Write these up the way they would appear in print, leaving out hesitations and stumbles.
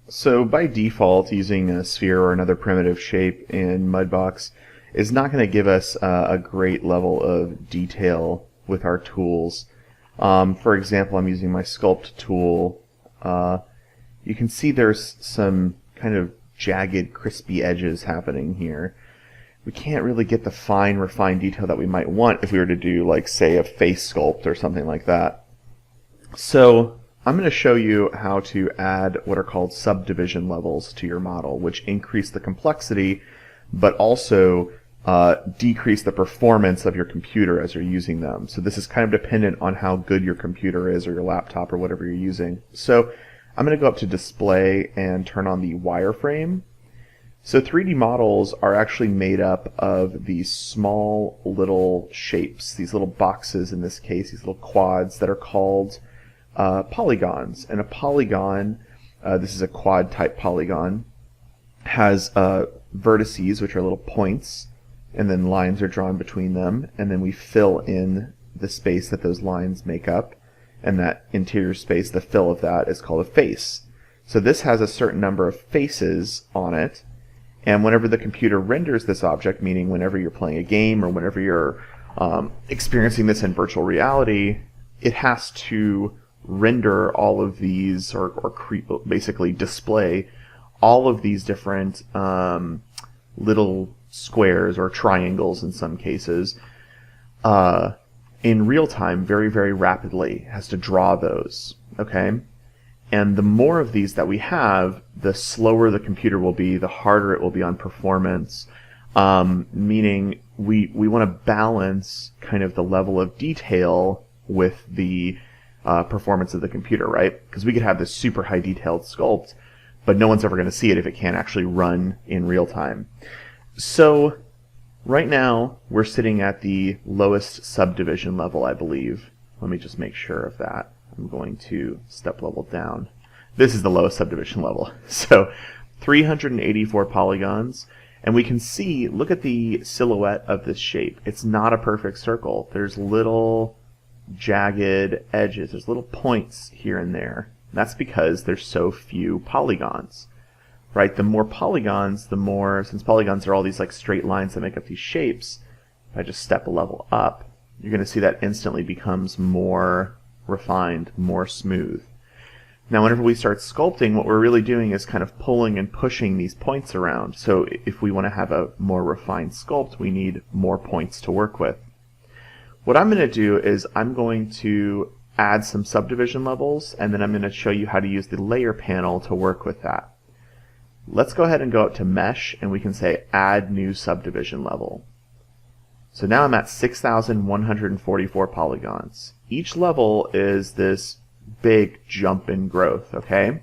So by default, using a sphere or another primitive shape in Mudbox is not going to give us a great level of detail with our tools. For example, I'm using my sculpt tool. You can see there's some kind of jagged, crispy edges happening here. We can't really get the fine, refined detail that we might want if we were to do, like, say, a face sculpt or something like that. So I'm going to show you how to add what are called subdivision levels to your model, which increase the complexity, but also decrease the performance of your computer as you're using them. So this is kind of dependent on how good your computer is, or your laptop, or whatever you're using. So I'm going to go up to Display and turn on the wireframe. So 3D models are actually made up of these small little shapes, these little boxes in this case, these little quads that are called polygons. And a polygon, this is a quad type polygon, has vertices, which are little points, and then lines are drawn between them, and then we fill in the space that those lines make up, and that interior space, the fill of that, is called a face. So this has a certain number of faces on it, and whenever the computer renders this object, meaning whenever you're playing a game or whenever you're experiencing this in virtual reality, it has to render all of these, or basically display all of these different little squares or triangles in some cases in real time, very, very rapidly. It has to draw those, okay? And the more of these that we have, the slower the computer will be, the harder it will be on performance, meaning we want to balance kind of the level of detail with the performance of the computer, right? Because we could have this super high detailed sculpt, but no one's ever going to see it if it can't actually run in real time. So right now we're sitting at the lowest subdivision level, I believe. Let me just make sure of that. I'm going to step level down. This is the lowest subdivision level. So 384 polygons, and we can see, look at the silhouette of this shape. It's not a perfect circle. There's little jagged edges. There's little points here and there. That's because there's so few polygons, right? The more polygons, the more, since polygons are all these like straight lines that make up these shapes, if I just step a level up, you're going to see that instantly becomes more refined, more smooth. Now whenever we start sculpting, what we're really doing is kind of pulling and pushing these points around. So if we want to have a more refined sculpt, we need more points to work with. What I'm going to do is I'm going to add some subdivision levels, and then I'm going to show you how to use the layer panel to work with that. Let's go ahead and go up to Mesh, and we can say Add New Subdivision Level. So now I'm at 6,144 polygons. Each level is this big jump in growth, okay?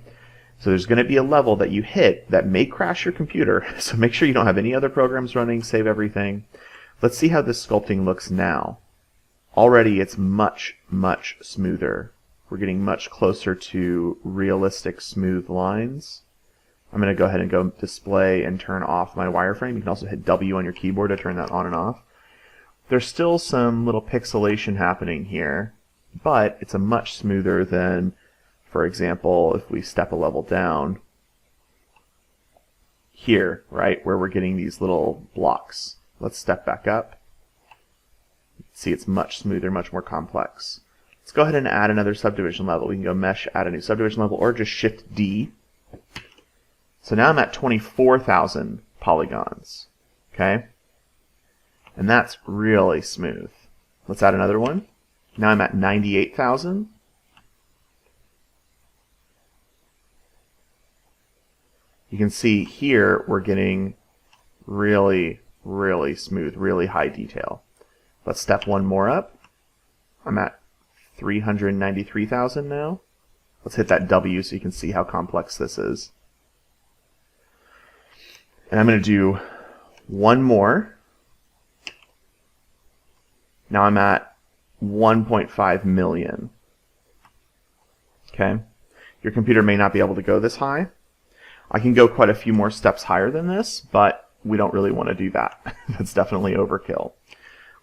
So there's going to be a level that you hit that may crash your computer, so make sure you don't have any other programs running, save everything. Let's see how this sculpting looks now. Already it's much, much smoother. We're getting much closer to realistic smooth lines. I'm going to go ahead and go Display and turn off my wireframe. You can also hit W on your keyboard to turn that on and off. There's still some little pixelation happening here, but it's a much smoother than, for example, if we step a level down here, right, where we're getting these little blocks. Let's step back up. See, it's much smoother, much more complex. Let's go ahead and add another subdivision level. We can go Mesh, add a new subdivision level, or just Shift D. So now I'm at 24,000 polygons, okay? And that's really smooth. Let's add another one. Now I'm at 98,000. You can see here we're getting really, really smooth, really high detail. Let's step one more up. I'm at 393,000 now. Let's hit that W so you can see how complex this is. And I'm going to do one more. Now I'm at 1.5 million. Okay? Your computer may not be able to go this high. I can go quite a few more steps higher than this, but we don't really want to do that. That's definitely overkill.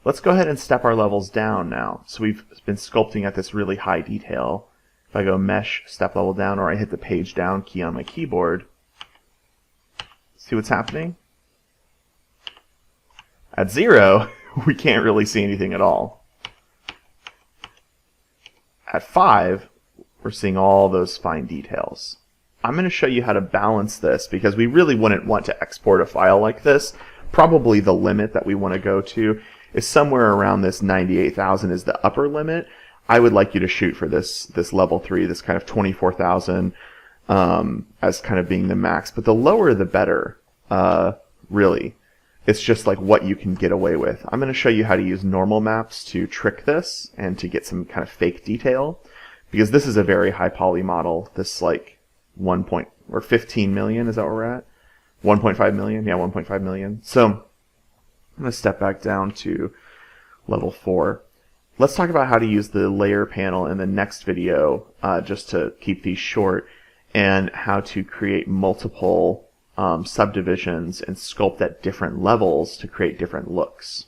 Let's go ahead and step our levels down now. So we've been sculpting at this really high detail. If I go mesh step level down, or I hit the page down key on my keyboard, see what's happening? At 0, we can't really see anything at all. At 5, we're seeing all those fine details. I'm going to show you how to balance this because we really wouldn't want to export a file like this. Probably the limit that we want to go to is somewhere around this 98,000 is the upper limit. I would like you to shoot for this level 3, this kind of 24,000 as kind of being the max. But the lower the better, really. It's just like what you can get away with. I'm going to show you how to use normal maps to trick this and to get some kind of fake detail. Because this is a very high poly model. This like 15 million, is that where we're at? 1.5 million? Yeah, 1.5 million. So I'm going to step back down to level 4. Let's talk about how to use the layer panel in the next video, just to keep these short, and how to create multiple subdivisions and sculpt at different levels to create different looks.